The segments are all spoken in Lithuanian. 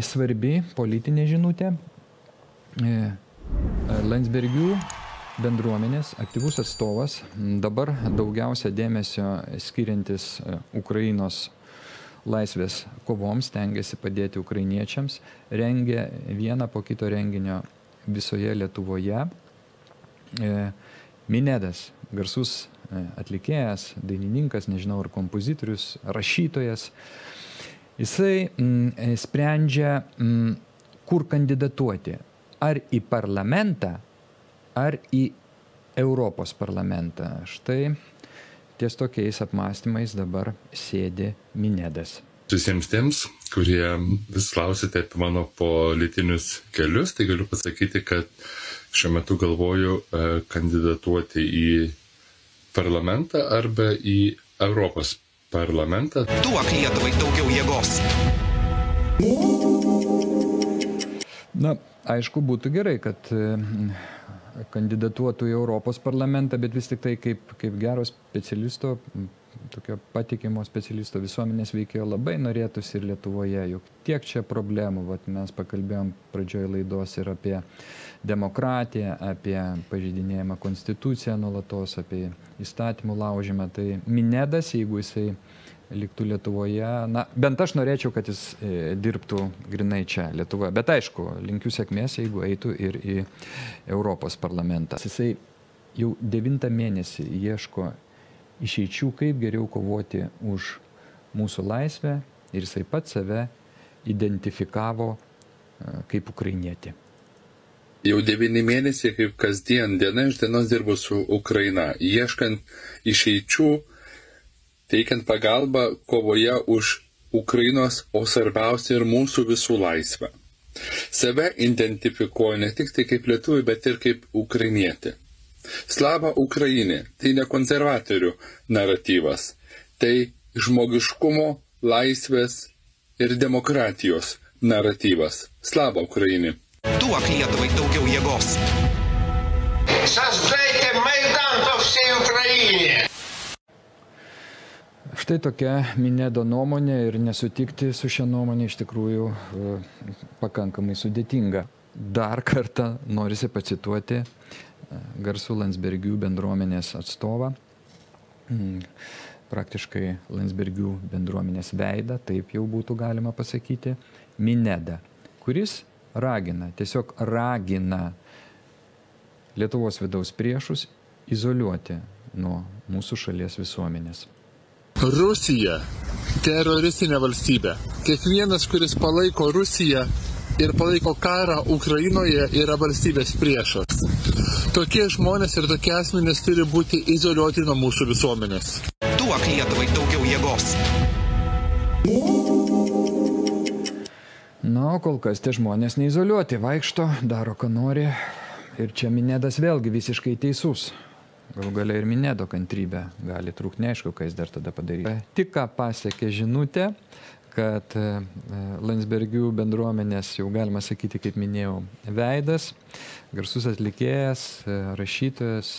svarbi politinė žinutė. Landsbergių bendruomenės aktyvus atstovas, dabar daugiausia dėmesio skiriantis Ukrainos laisvės kovoms, stengiasi padėti ukrainiečiams, rengia vieną po kito renginio visoje Lietuvoje. Minedas, garsus atlikėjas, dainininkas, nežinau, ar kompozitorius, rašytojas, jisai sprendžia, kur kandidatuoti. Ar į parlamentą, ar į Europos parlamentą. Štai ties tokiais apmąstymais dabar sėdi Minedas. Visiems tiems, kurie vis klausite apie mano politinius kelius, tai galiu pasakyti, kad šiuo metu galvoju kandidatuoti į parlamentą arba į Europos parlamentą. Duok Lietuvai daugiau jėgos. Na, aišku, būtų gerai, kad kandidatuotų į Europos parlamentą, bet vis tik tai kaip gero specialisto, tokio patikimo specialisto visuomenės veikėjo labai norėtųsi ir Lietuvoje, juk tiek čia problemų. Vat mes pakalbėjom pradžioje laidos ir apie demokratiją, apie pažeidinėjimą konstituciją nuolatos, apie įstatymų laužymą. Tai Minedas, jeigu jisai liktų Lietuvoje, na, bent aš norėčiau, kad jis dirbtų grinai čia Lietuvoje. Bet aišku, linkiu sėkmės, jeigu eitų ir į Europos parlamentą. Jisai jau 9 mėnesį ieško išeičių, kaip geriau kovoti už mūsų laisvę, ir jisai pats save identifikavo kaip ukrainietį. Jau 9 mėnesiai kaip kasdien, diena iš dienos dirbu su Ukraina, ieškant išeičių, teikiant pagalbą kovoje už Ukrainos, o svarbiausia ir mūsų visų laisvę. Save identifikuoju ne tik tai kaip lietuvį, bet ir kaip ukrainietį. Slava Ukrainė — tai ne konservatorių naratyvas, tai žmogiškumo, laisvės ir demokratijos naratyvas. Slava Ukrainė. Duok Lietuvai daugiau jėgos. Создайте Майдан по всей Украине. Štai tokia Minedo nuomonė, ir nesutikti su šią nuomonę iš tikrųjų pakankamai sudėtinga. Dar kartą norisi pacituoti garsų Landsbergių bendruomenės atstovą, praktiškai Landsbergių bendruomenės veidą, taip jau būtų galima pasakyti, Minedą, kuris ragina, tiesiog ragina Lietuvos vidaus priešus izoliuoti nuo mūsų šalies visuomenės. Rusija – teroristinė valstybė. Kiekvienas, kuris palaiko Rusiją ir palaiko karą Ukrainoje, yra valstybės priešas. Tokie žmonės ir tokie asmenys turi būti izoliuoti nuo mūsų visuomenės. Duok Lietuvai daugiau jėgos. Na, o kol kas tie žmonės neizoliuoti, vaikšto, daro, ką nori. Ir čia Minedas vėlgi visiškai teisus. Gal galia ir Minedo kantrybė gali trūkti, neaišku, ką jis dar tada padarys. Tik ką pasiekė žinutė, kad Landsbergių bendruomenės, jau galima sakyti, kaip minėjau, veidas, garsus atlikėjas, rašytojas,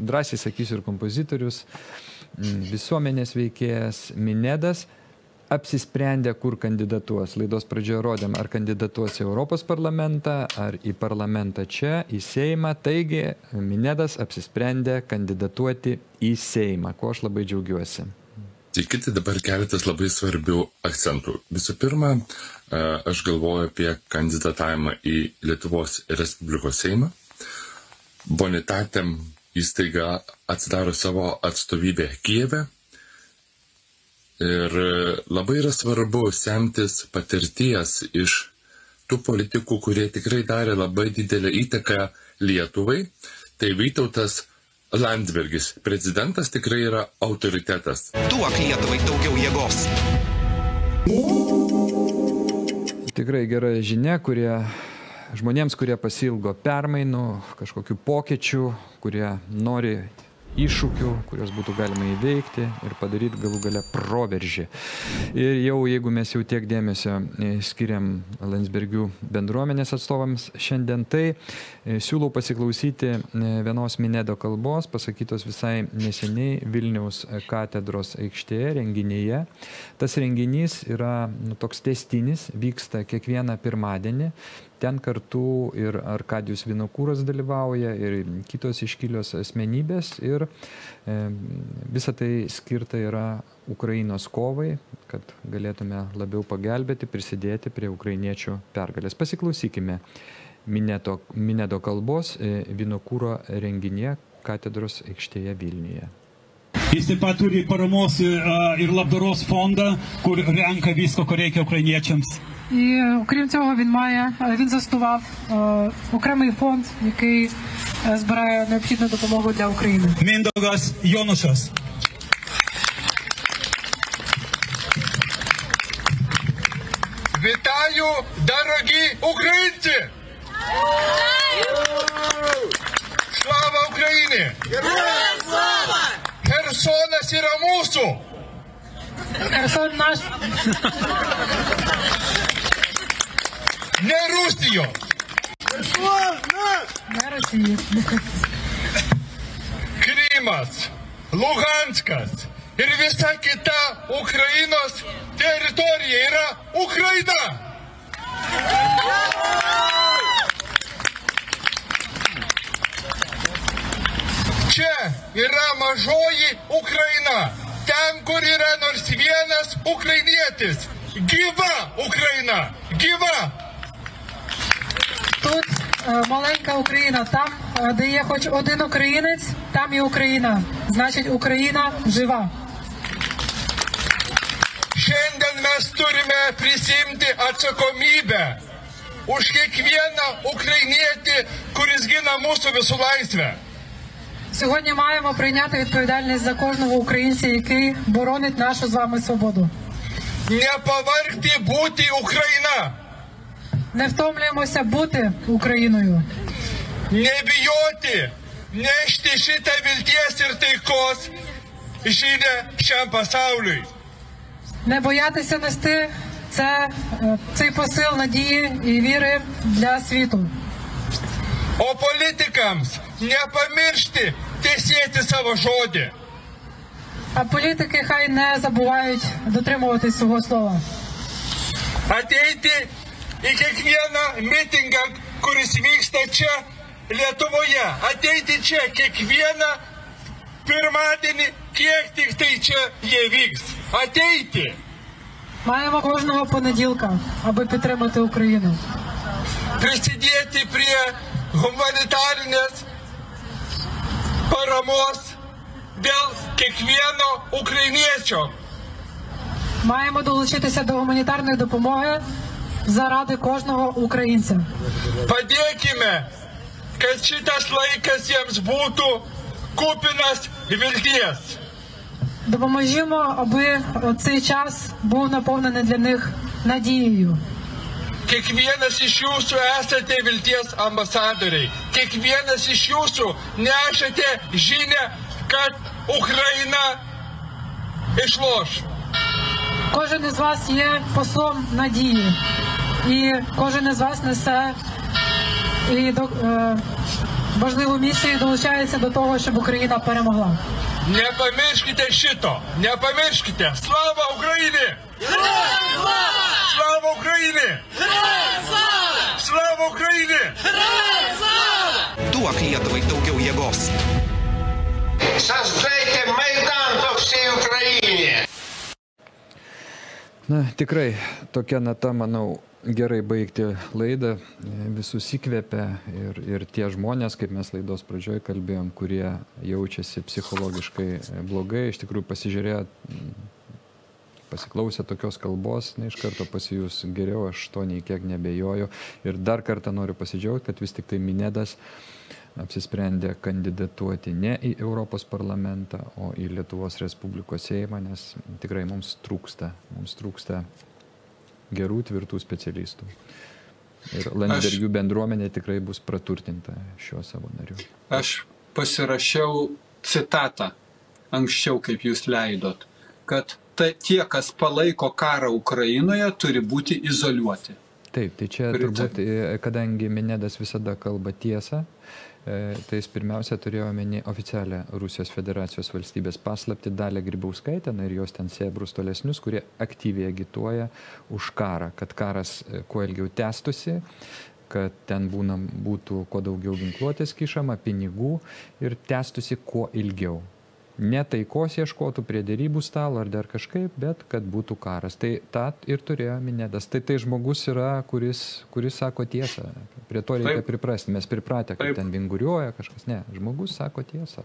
drąsiai sakysiu ir kompozitorius, visuomenės veikėjas Minedas apsisprendė, kur kandidatuos. Laidos pradžioje rodėm, ar kandidatuos į Europos parlamentą, ar į parlamentą čia, į Seimą. Taigi, Minedas apsisprendė kandidatuoti į Seimą, ko aš labai džiaugiuosi. Tikite dabar keletas labai svarbių akcentų. Visų pirma, aš galvoju apie kandidatavimą į Lietuvos Respublikos Seimą. Bonitatem įstaiga atsidaro savo atstovybę Kijeve. Ir labai yra svarbu semtis patirties iš tų politikų, kurie tikrai darė labai didelę įtaką Lietuvai. Tai Vytautas Landsbergis, prezidentas, tikrai yra autoritetas. Duok Lietuvai daugiau jėgos. Tikrai gera žinia, žmonėms, kurie pasilgo permainų, kažkokių pokyčių, kurie nori iššūkių, kuriuos būtų galima įveikti ir padaryti galų gale proveržį. Ir jau jeigu mes jau tiek dėmesio skiriam Landsbergių bendruomenės atstovams šiandien, tai siūlau pasiklausyti vienos Minedo kalbos, pasakytos visai neseniai Vilniaus katedros aikštėje renginyje. Tas renginys yra toks tęstinis, vyksta kiekvieną pirmadienį. Ten kartu ir Arkadijus Vinokuras dalyvauja, ir kitos iškilios asmenybės. Ir visa tai skirta yra Ukrainos kovai, kad galėtume labiau pagelbėti, prisidėti prie ukrainiečių pergalės. Pasiklausykime Minedo kalbos Vinokuro renginyje katedros aikštėje Vilniuje. Jis taip pat turi paramos ir labdaros fondą, kur renка visko, ko reikia українцям. І окрім цього він заснував окремий фонд, який збирає необхідну допомогу для України. Mindaugas Jonušas. Вітаю, дорогі українці! Слава Україні! Героям слава! Херсона Сірамусу! Херсон наш! Не Русію! Не Росії! Кримас, Луганськас, і вся кита Українос, територія іра Україна! Че іра мажої Україна, там куріра норсвєнас українєтис, гіва Україна, гіва! Тут маленька Україна, там, де є хоч один українець, там і Україна. Значить, Україна жива. Šiandien mes turime prisimti atsakomybę už kiekvieną ukrainietį, kuris gina mūsų visų laisvę. Сьогодні маємо прийняти відповідальність за кожного українця, який боронить нашу з вами свободу. Не pavargti būti Ukraina. Не втомлюємося бути Україною. Не bijoti nešti šitą vilties ir taikos žinią šiam pasauliui. Не боятися нести цей посил надії і віри для світу. O politikams nepamiršti tesėti savo žodį. А політики хай не забувають дотримуватись свого слова. Ateiti į kiekvieną mitingą, kuris vyksta čia Lietuvoje. Ateiti čia kiekvieną pirmadienį, kiek tik tai čia jie vyks. Ateiti. Маємо кожного понеділка, аби підтримати Україну. Prisidėti prie humanitarinės paramos dėl kiekvieno ukrainiečio. Маємо долучитися до гуманітарної допомоги заради кожного українця. Padėkime, kad šitas laikas jiems būtų kupinas vilties. Допоможімо, аби цей час був наповнений для них надією. Kiekvienas iš jūsų esate vilties ambasadoriai. Kiekvienas iš jūsų nešate žinią, kad Ukraina išloš. Кожен із вас є послом надії. І кожен із вас несе важливу місію і долучається до того, щоб Україна перемогла. Не pamirškite šito. Не pamirškite. Слава Україні! Слава Україні! Слава Україні! Duok Lietuvai daugiau jėgos. Создайте Майдан по всей Украине! Na, tikrai tokia nata, manau, gerai baigti laidą, visus įkvėpia ir tie žmonės, kaip mes laidos pradžioje kalbėjom, kurie jaučiasi psichologiškai blogai, iš tikrųjų pasižiūrėję, pasiklausę tokios kalbos, iš karto pasijus geriau, aš to nei kiek nebejoju. Ir dar kartą noriu pasidžiaugti, kad vis tik tai Minedas apsisprendė kandidatuoti ne į Europos parlamentą, o į Lietuvos Respublikos Seimą, nes tikrai mums trūksta gerų, tvirtų specialistų. Ir Landsbergių bendruomenė tikrai bus praturtinta šiuo savo nariu. Aš pasirašiau citatą anksčiau, kaip jūs leidot, kad tie, kas palaiko karą Ukrainoje, turi būti izoliuoti. Taip, tai čia turbūt, kadangi Minedas visada kalba tiesą, tai jis pirmiausia turėjo omeny oficialią Rusijos federacijos valstybės paslaptį Dalią Grybauskaitę ir jos ten sėbrus tolesnius, kurie aktyviai agituoja už karą, kad karas kuo ilgiau tęstusi, kad ten būtų kuo daugiau ginkluotės kišama, pinigų ir tęstusi kuo ilgiau. Ne taikos ieškotų prie derybų stalo ar dar kažkaip, bet kad būtų karas. Tai tą ir turėjo Minedas. Tai žmogus yra, kuris sako tiesą. Prie to reikia priprasti. Mes pripratę, kad ten vinguriuoja kažkas. Ne, žmogus sako tiesą.